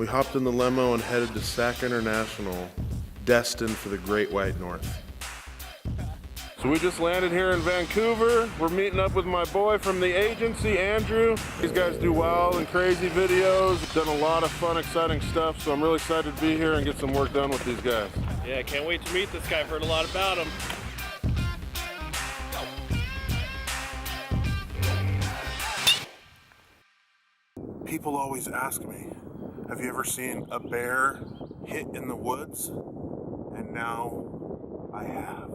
We hopped in the limo and headed to Sac International, destined for the Great White North. So we just landed here in Vancouver. We're meeting up with my boy from the agency, Andrew. These guys do wild and crazy videos. Done a lot of fun, exciting stuff, so I'm really excited to be here and get some work done with these guys. Yeah, can't wait to meet this guy. I've heard a lot about him. People always ask me, have you ever seen a bear hit in the woods? And now I have.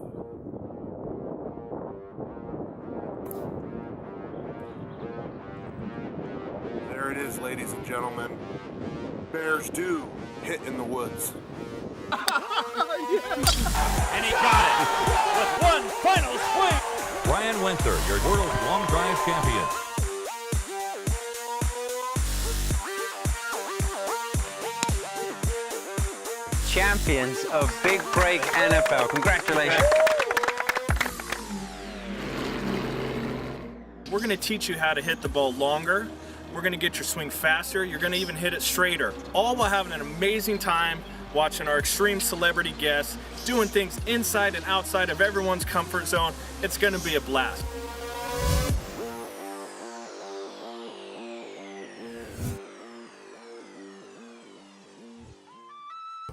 There it is, ladies and gentlemen. Bears do hit in the woods. And he got it with one final swing. Brian Wenther, your world long drive champion. Champions of Big Break NFL. Congratulations. We're going to teach you how to hit the ball longer. We're going to get your swing faster. You're going to even hit it straighter. All while having an amazing time watching our extreme celebrity guests doing things inside and outside of everyone's comfort zone. It's going to be a blast.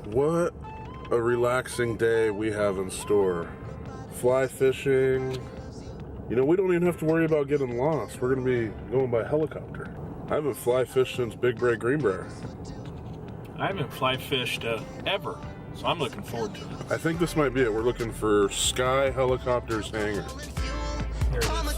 What a relaxing day we have in store. Fly fishing. You know, we don't even have to worry about getting lost. We're going to be going by helicopter. I haven't fly fished since Big Break Greenbrier. I haven't fly fished ever, so I'm looking forward to it. I think this might be it. We're looking for Sky Helicopters Hangar. Here it is.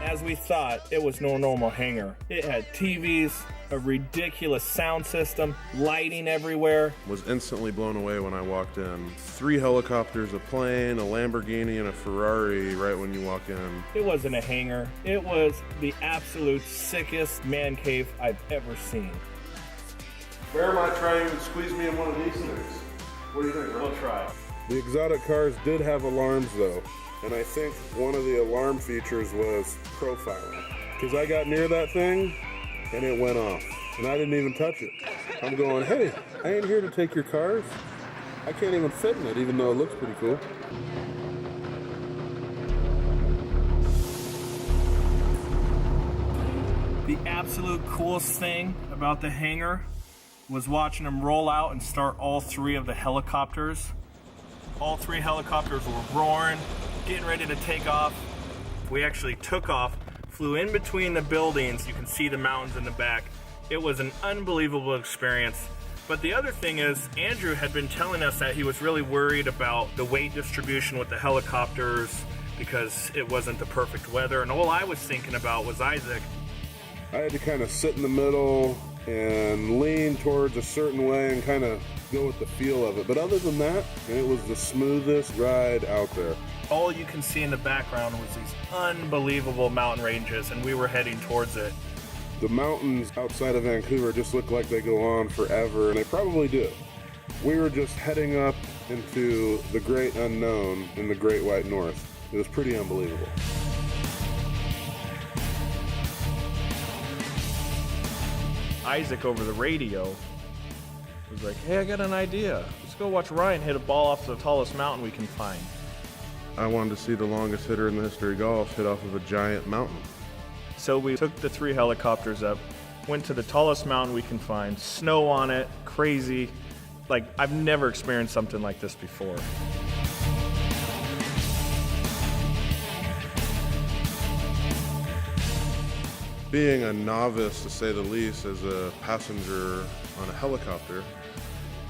As we thought, it was no normal hangar. It had TVs, a ridiculous sound system, lighting everywhere. Was instantly blown away when I walked in. 3 helicopters, a plane, a Lamborghini, and a Ferrari right when you walk in. It wasn't a hangar. It was the absolute sickest man cave I've ever seen. Bear might try and squeeze me in one of these things. What do you think, bro? We'll try. The exotic cars did have alarms though, and I think one of the alarm features was profiling. Because I got near that thing, and it went off. And I didn't even touch it. I'm going, hey, I ain't here to take your cars. I can't even fit in it, even though it looks pretty cool. The absolute coolest thing about the hangar was watching them roll out and start all 3 of the helicopters. All 3 helicopters were roaring, getting ready to take off. We actually took off, flew in between the buildings. You can see the mountains in the back. It was an unbelievable experience. But the other thing is, Andrew had been telling us that he was really worried about the weight distribution with the helicopters because it wasn't the perfect weather. And all I was thinking about was Isaac. I had to kind of sit in the middle and lean towards a certain way and kind of go with the feel of it. But other than that, it was the smoothest ride out there. All you can see in the background was these unbelievable mountain ranges, and we were heading towards it. The mountains outside of Vancouver just look like they go on forever, and they probably do. We were just heading up into the great unknown in the Great White North. It was pretty unbelievable. Isaac over the radio was like, hey, I got an idea. Let's go watch Ryan hit a ball off the tallest mountain we can find. I wanted to see the longest hitter in the history of golf hit off of a giant mountain. So we took the 3 helicopters up, went to the tallest mountain we can find, snow on it, crazy. Like, I've never experienced something like this before. Being a novice, to say the least, as a passenger on a helicopter,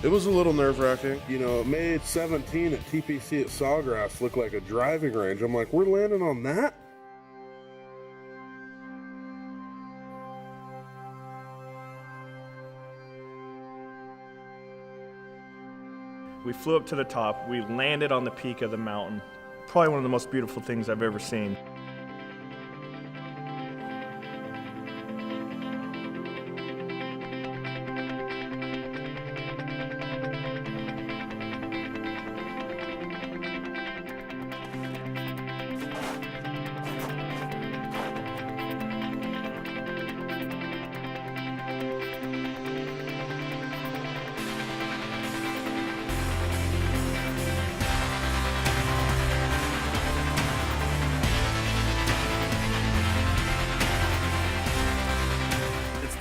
it was a little nerve-wracking. You know, it made 17 at TPC at Sawgrass look like a driving range. I'm like, we're landing on that? We flew up to the top, we landed on the peak of the mountain. Probably one of the most beautiful things I've ever seen.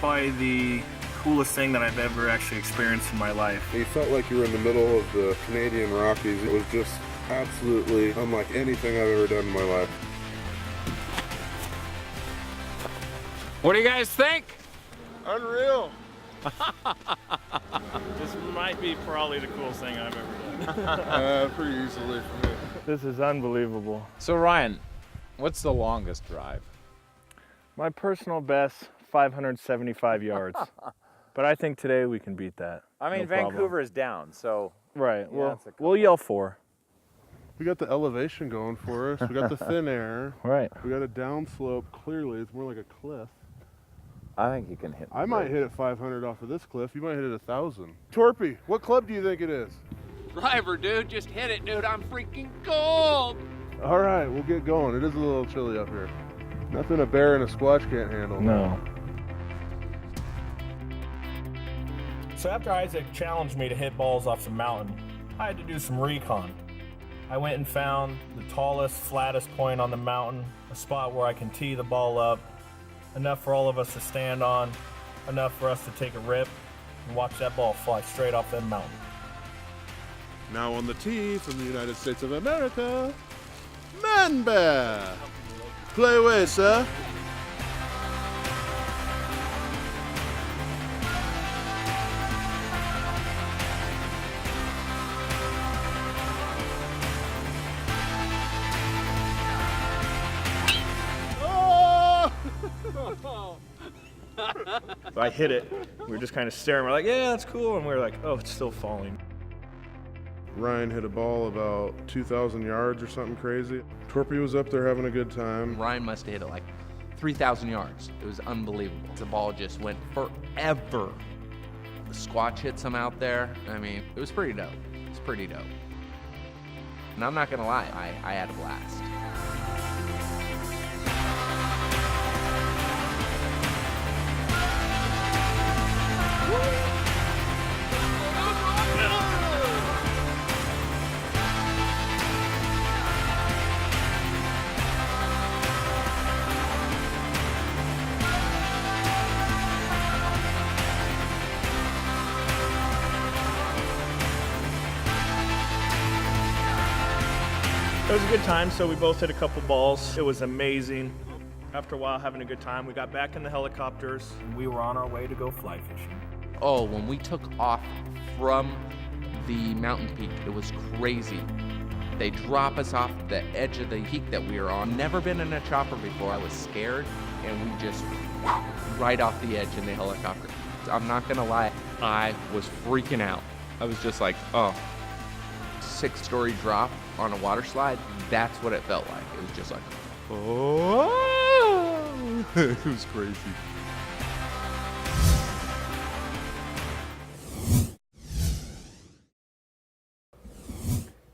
probably the coolest thing that I've ever actually experienced in my life. You felt like you were in the middle of the Canadian Rockies. It was just absolutely unlike anything I've ever done in my life. What do you guys think? Unreal. This might be probably the coolest thing I've ever done. Pretty easily for me. This is unbelievable. So Ryan, what's the longest drive? My personal best, 575 yards. But I think today we can beat that. I mean, No problem. Vancouver is down, so Right, Yeah, well, it's a couple. we'll yell 4. We got the elevation going for us. We got the thin air. Right. We got a downslope. Clearly, it's more like a cliff. I think you can hit. I might hit it 500 off of this cliff. You might hit it 1,000. Torpy, what club do you think it is? Driver, dude, just hit it, dude. I'm freaking cold. All right, we'll get going. It is a little chilly up here. Nothing a bear and a squatch can't handle. No. So after Isaac challenged me to hit balls off some mountain, I had to do some recon. I went and found the tallest, flattest point on the mountain, a spot where I can tee the ball up, enough for all of us to stand on, enough for us to take a rip and watch that ball fly straight off that mountain. Now on the tee from the United States of America, Manbear. Play away, sir. I hit it. We were just kind of staring. We're like, yeah, that's cool. And we were like, oh, it's still falling. Ryan hit a ball about 2,000 yards or something crazy. Torpy was up there having a good time. Ryan must have hit it like 3,000 yards. It was unbelievable. The ball just went forever. The Squatch hit some out there. I mean, it was pretty dope. It's pretty dope. And I'm not gonna lie, I had a blast. It was a good time, so we both hit a couple balls. It was amazing. After a while having a good time, we got back in the helicopters and we were on our way to go fly fishing. Oh, when we took off from the mountain peak, it was crazy. They drop us off the edge of the peak that we were on. Never been in a chopper before. I was scared, and we just right off the edge in the helicopter. I'm not gonna lie, I was freaking out. I was just like, oh, 6-story drop on a water slide. That's what it felt like. It was just like, oh, it was crazy.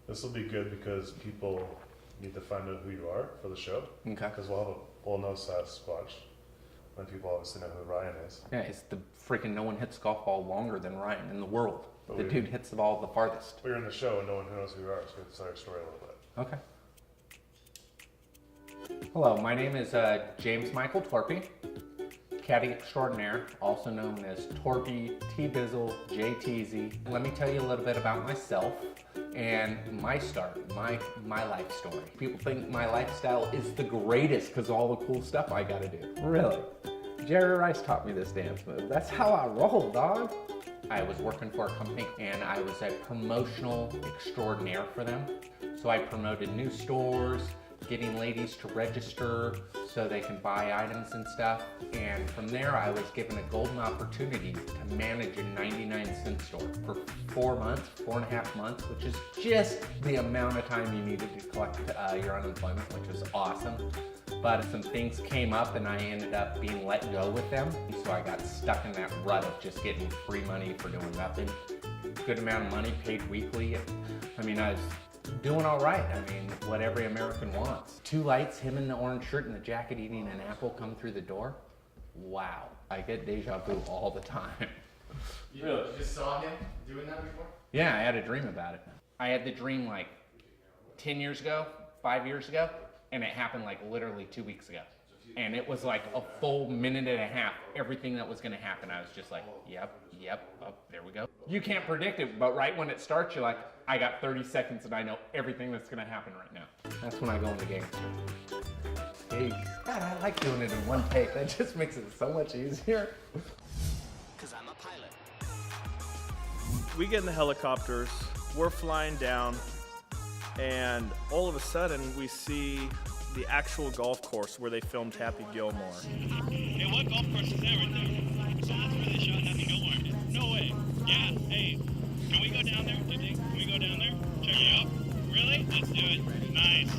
This will be good because people need to find out who you are for the show. Okay. Because we'll know Sasquatch, and people obviously know who Ryan is. Yeah, it's the freaking no one hits golf ball longer than Ryan in the world. But The dude hits the ball the farthest. We're in the show and no one knows who you are, so we have to tell your story a little bit. Okay. Hello, my name is James Michael Torpy, caddy extraordinaire, also known as Torpy, T-Bizzle, JTZ. Let me tell you a little bit about myself and my start, my life story. People think my lifestyle is the greatest because of all the cool stuff I gotta do. Really? Jerry Rice taught me this dance move. That's how I roll, dog. I was working for a company and I was a promotional extraordinaire for them. So I promoted new stores, getting ladies to register so they can buy items and stuff. And from there, I was given a golden opportunity to manage a 99-cent store for 4 months, 4.5 months, which is just the amount of time you needed to collect your unemployment, which was awesome. But some things came up and I ended up being let go with them. So I got stuck in that rut of just getting free money for doing nothing. Good amount of money paid weekly. I mean, I was doing all right. I mean, what every American wants. 2 lights, him in the orange shirt and the jacket eating an apple come through the door. Wow, I get deja vu all the time. You just saw him doing that before? Yeah, I had a dream about it. I had the dream like 10 years ago, 5 years ago, and it happened like literally 2 weeks ago. So And it was like a full minute and a half, everything that was gonna happen. I was just like, yep, oh, there we go. You can't predict it, but right when it starts, you're like, I got 30 seconds and I know everything that's gonna happen right now. That's when I go into game. Hey, God, I like doing it in one take. That just makes it so much easier. Cause I'm a pilot. We get in the helicopters, we're flying down, and all of a sudden we see the actual golf course where they filmed Happy Gilmore. Hey, what golf course is that right there? So that's where they shot Happy Gilmore. No way. Yeah, hey, can we go down there? Can we go down there? Check it out. Really? Let's do it. Nice.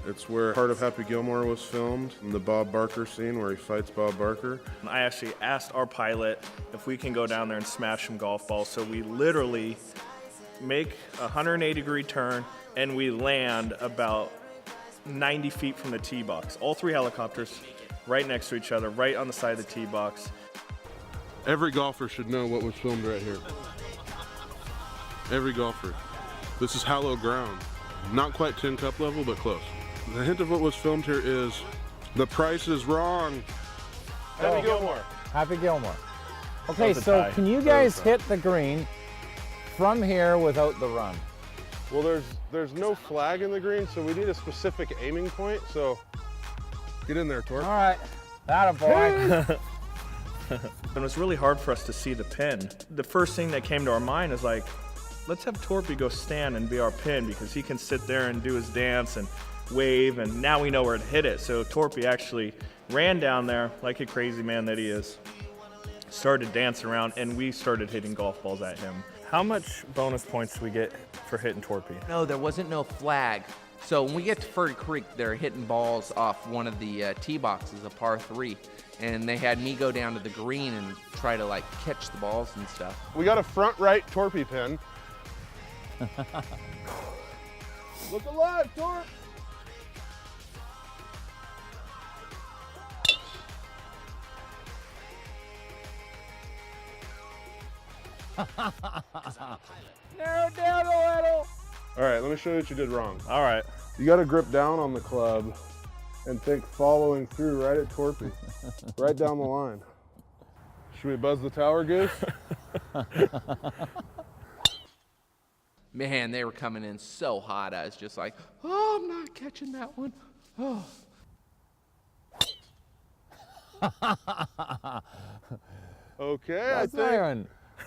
It's where part of Happy Gilmore was filmed, in the Bob Barker scene where he fights Bob Barker. I actually asked our pilot if we can go down there and smash some golf balls, so we literally make a 180-degree turn and we land about 90 feet from the tee box. All three helicopters right next to each other, right on the side of the tee box. Every golfer should know what was filmed right here. Every golfer. This is hallowed ground. Not quite tin cup level, but close. The hint of what was filmed here is The Price is Wrong. Happy Gilmore. Happy Gilmore. Okay, That was a so tie. can you That was guys a tie. hit the green from here without the run? Well, there's no flag in the green, so we need a specific aiming point, so get in there, Torp. All right, that a boy. And it's really hard for us to see the pin. The first thing that came to our mind is like, let's have Torpy go stand and be our pin because he can sit there and do his dance and wave, and now we know where to hit it. So Torpy actually ran down there like a crazy man that he is, started dancing around, and we started hitting golf balls at him. How much bonus points do we get for hitting Torpy? No, there wasn't no flag. So when we get to Furry Creek, they're hitting balls off one of the tee boxes, a par 3. And they had me go down to the green and try to like catch the balls and stuff. We got a front right Torpy pin. Look alive, Torp! Narrow down a little. All right, let me show you what you did wrong. All right. You got to grip down on the club and think following through right at Torpy, right down the line. Should we buzz the tower goose? Man, they were coming in so hot. I was just like, oh, I'm not catching that one. Oh. Okay, That's I not think.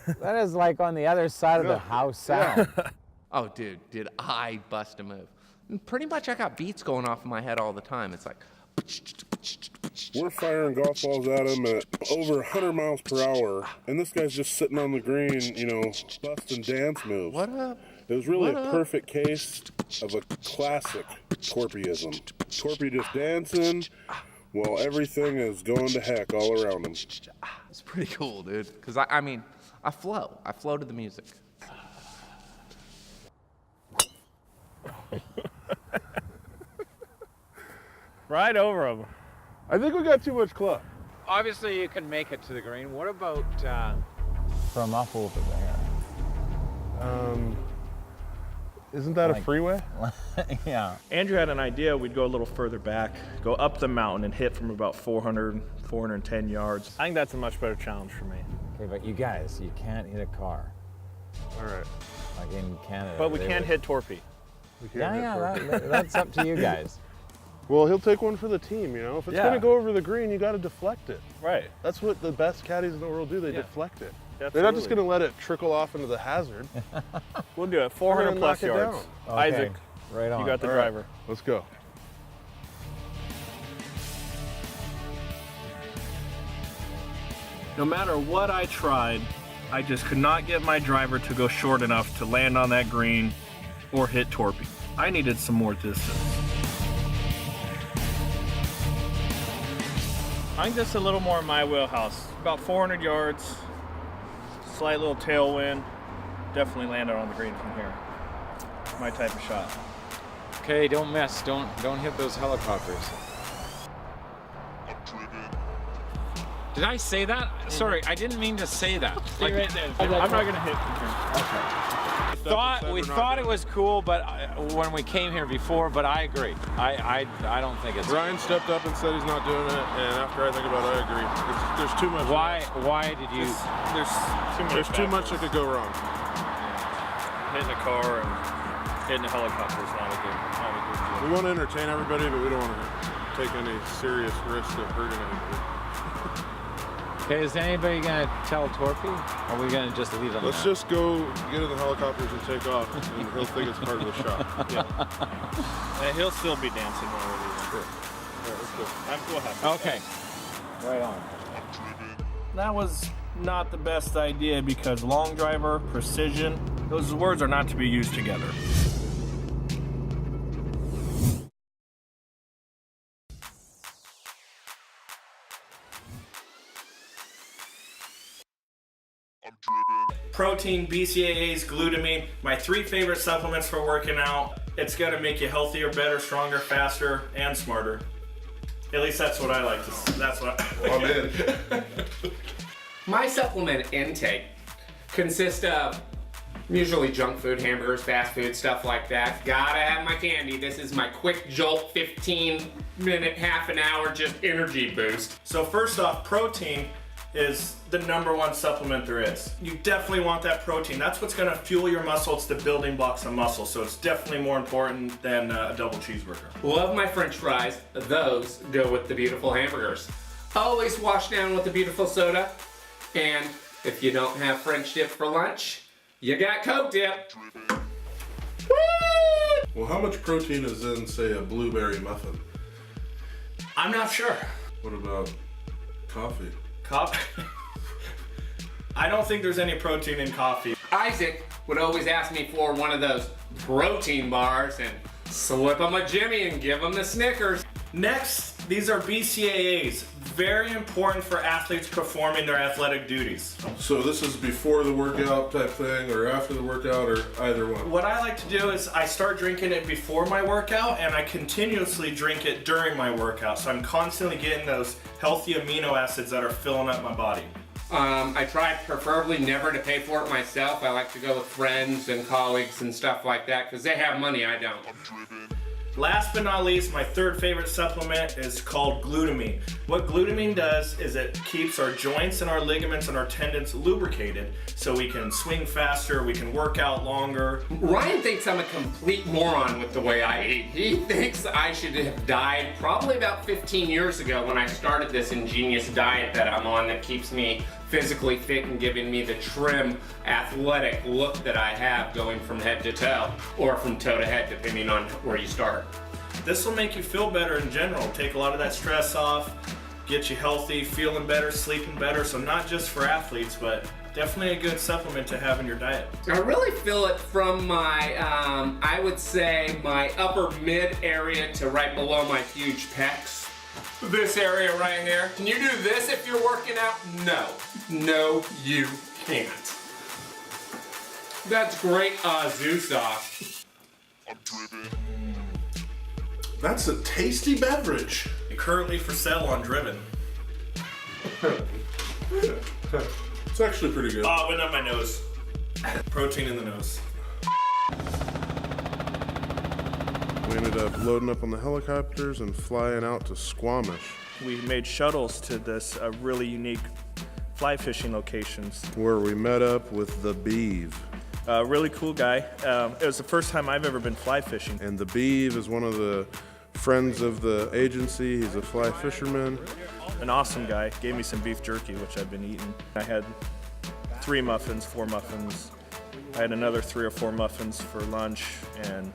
even, that is like on the other side of the house sound. Oh, dude, did I bust a move. And pretty much I got beats going off in my head all the time. It's like, We're firing golf balls at him at over 100 miles per hour, and this guy's just sitting on the green, you know, busting dance moves. what up? It was really What a up? perfect case of a classic Torpyism. Torpy just dancing while everything is going to heck all around him. It's pretty cool, dude. Because I mean, I flow. I flow to the music. Right over him. I think we got too much club. Obviously, you can make it to the green. What about From up over there. Isn't that a Like- freeway? Yeah. Andrew had an idea we'd go a little further back, go up the mountain and hit from about 400, 410 yards. I think that's a much better challenge for me. Okay, but you guys, you can't hit a car. All right. Like in Canada. But we they can't would- hit Torpy. We can't Yeah, hit yeah, Torpy. that's up to you guys. Well, he'll take one for the team, you know? If it's Yeah. going to go over the green, you got to deflect it. Right. That's what the best caddies in the world do. They Yeah. deflect it. Absolutely. They're not just going to let it trickle off into the hazard. We'll do it. We're 400 gonna plus knock it yards. down. Isaac, Okay, right on. you got the All right. driver. Let's go. No matter what I tried, I just could not get my driver to go short enough to land on that green or hit Torpy. I needed some more distance. I think that's a little more in my wheelhouse. About 400 yards, slight little tailwind. Definitely landed on the green from here. My type of shot. Okay, don't miss. Don't hit those helicopters. Did I say that? Sorry, I didn't mean to say that. I'm not gonna hit from here. Okay. thought it was cool, but when we came here before, but I agree. I don't think it's. Ryan stepped up and said he's not doing it, and after I think about it, I agree. There's too much. Why did you? There's too much that could go wrong. Hitting a car and hitting a helicopter is not a good deal. We want to entertain everybody, but we don't want to take any serious risk of hurting anybody. Okay, is anybody gonna tell Torpy? Or are we gonna just leave them? Let's just go get in the helicopters and take off, and he'll think it's part of the shot. Yeah. And he'll still be dancing while we're leaving. Sure. All right, let's go. I'm cool happy. Okay. Right on. That was not the best idea because long driver, precision, those words are not to be used together. Protein, BCAAs, glutamine, my 3 favorite supplements for working out. It's gonna make you healthier, better, stronger, faster, and smarter. At least that's what I like to see. That's what I'm in. My supplement intake consists of usually junk food, hamburgers, fast food, stuff like that. Gotta have my candy. This is my quick jolt, 15-minute, half an hour, just energy boost. So first off, protein is the #1 supplement there is. You definitely want that protein. That's what's gonna fuel your muscle. It's the building blocks of muscle. So it's definitely more important than a double cheeseburger. Love my French fries. Those go with the beautiful hamburgers. Always wash down with a beautiful soda. And if you don't have French dip for lunch, you got Coke dip. Well, how much protein is in, say, a blueberry muffin? I'm not sure. What about coffee? I don't think there's any protein in coffee. Isaac would always ask me for one of those protein bars and slip him a Jimmy and give him the Snickers. Next, these are BCAAs. Very important for athletes performing their athletic duties. So this is before the workout type thing, or after the workout, or either one? What I like to do is I start drinking it before my workout and I continuously drink it during my workout. So I'm constantly getting those healthy amino acids that are filling up my body. I try preferably never to pay for it myself. I like to go with friends and colleagues and stuff like that because they have money, I don't. Last but not least, my 3rd favorite supplement is called glutamine. What glutamine does is it keeps our joints and our ligaments and our tendons lubricated so we can swing faster, we can work out longer. Ryan thinks I'm a complete moron with the way I eat. He thinks I should have died probably about 15 years ago when I started this ingenious diet that I'm on that keeps me physically fit and giving me the trim, athletic look that I have going from head to toe, or from toe to head, depending on where you start. This will make you feel better in general, take a lot of that stress off, get you healthy, feeling better, sleeping better, so not just for athletes, but definitely a good supplement to have in your diet. I really feel it from my, I would say, my upper mid area to right below my huge pecs. This area right here. Can you do this if you're working out? No. No, you can't. That's great zoo sauce. That's a tasty beverage. Currently for sale on Driven. It's actually pretty good. Oh, it went up my nose. Protein in the nose. We ended up loading up on the helicopters and flying out to Squamish, We made shuttles to this really unique fly fishing locations. where we met up with the Beeve. Really cool guy. It was the first time I've ever been fly fishing. And the Beeve is one of the friends of the agency. He's a fly fisherman. An awesome guy. Gave me some beef jerky, which I've been eating. I had 3 muffins, 4 muffins. I had another 3 or 4 muffins for lunch and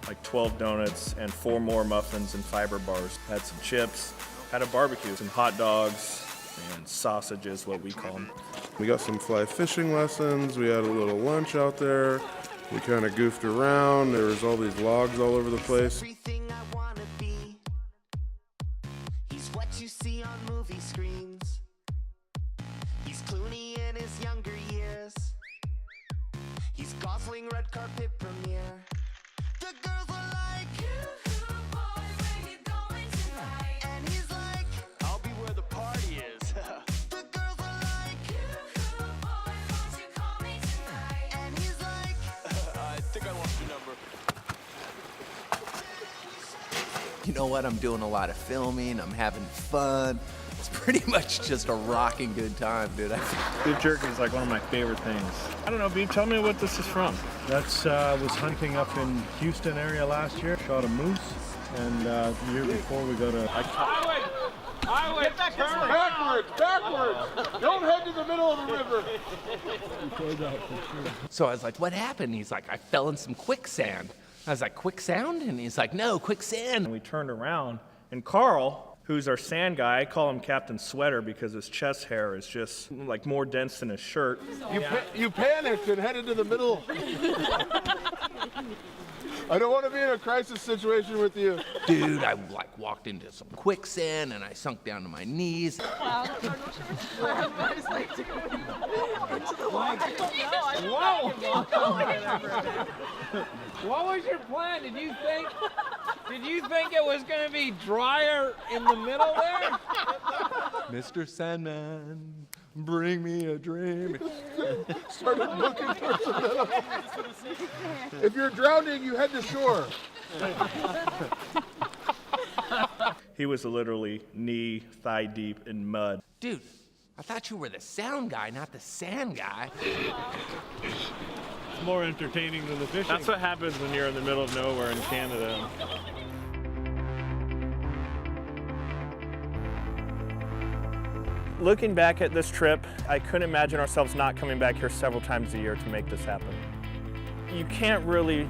like 12 donuts and 4 more muffins and fiber bars. Had some chips, had a barbecue, some hot dogs and sausages, what we call them. We got some fly fishing lessons. We had a little lunch out there. We kind of goofed around. There was all these logs all over the place. Everything I wanna be. He's what you see on movie screens. He's Clooney in his younger years. He's Gosling red carpet premiere. The girls are like, boy, where you going tonight? And he's like, I'll be where the party is. The girls are like, boy, won't you call me tonight? And he's like, you know what, I'm doing a lot of filming, I'm having fun. It's pretty much just a rocking good time, dude. Beef jerky is like one of my favorite things. I don't know, Beef, tell me what this is from. That's was hunting up in Houston area last year. Shot a moose, and the year before we got a... Highway, backwards. Don't head to the middle of the river. So I was like, what happened? He's like, I fell in some quicksand. I was like, quicksand? And he's like, no, quicksand. And we turned around, and Carl, who's our sand guy, I call him Captain Sweater because his chest hair is just like more dense than his shirt. You panicked and headed to the middle. I don't want to be in a crisis situation with you. Dude, I like walked into some quicksand and I sunk down to my knees. Whoa! What was your plan? Did you think it was going to be drier in the middle there? Mr. Sandman, bring me a dream. Started looking towards the middle. If you're drowning, you head to shore. He was literally knee, thigh deep in mud. Dude, I thought you were the sound guy, not the sand guy. It's more entertaining than the fishing. That's what happens when you're in the middle of nowhere in Canada. Looking back at this trip, I couldn't imagine ourselves not coming back here several times a year to make this happen. You can't really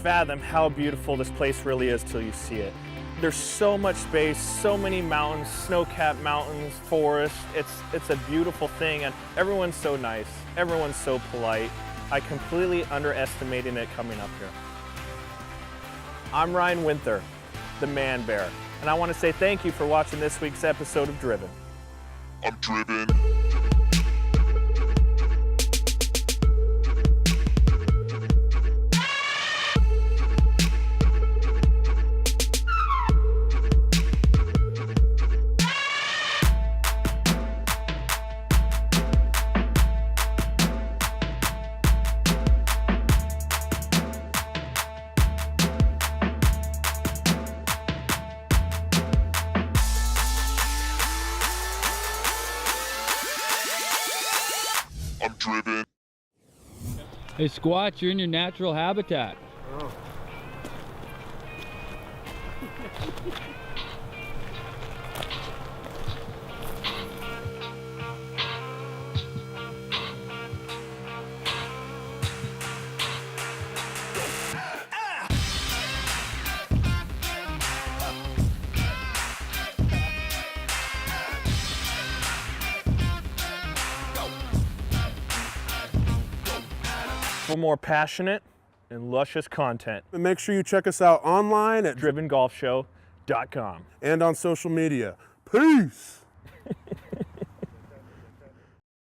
fathom how beautiful this place really is till you see it. There's so much space, so many mountains, snow-capped mountains, forests. It's a beautiful thing, and everyone's so nice. Everyone's so polite. I completely underestimated it coming up here. I'm Ryan Winther, the Man Bear, and I want to say thank you for watching this week's episode of Driven. I'm driven. Hey Squatch, you're in your natural habitat. Oh. For more passionate and luscious content, And make sure you check us out online at drivengolfshow.com. and on social media. Peace!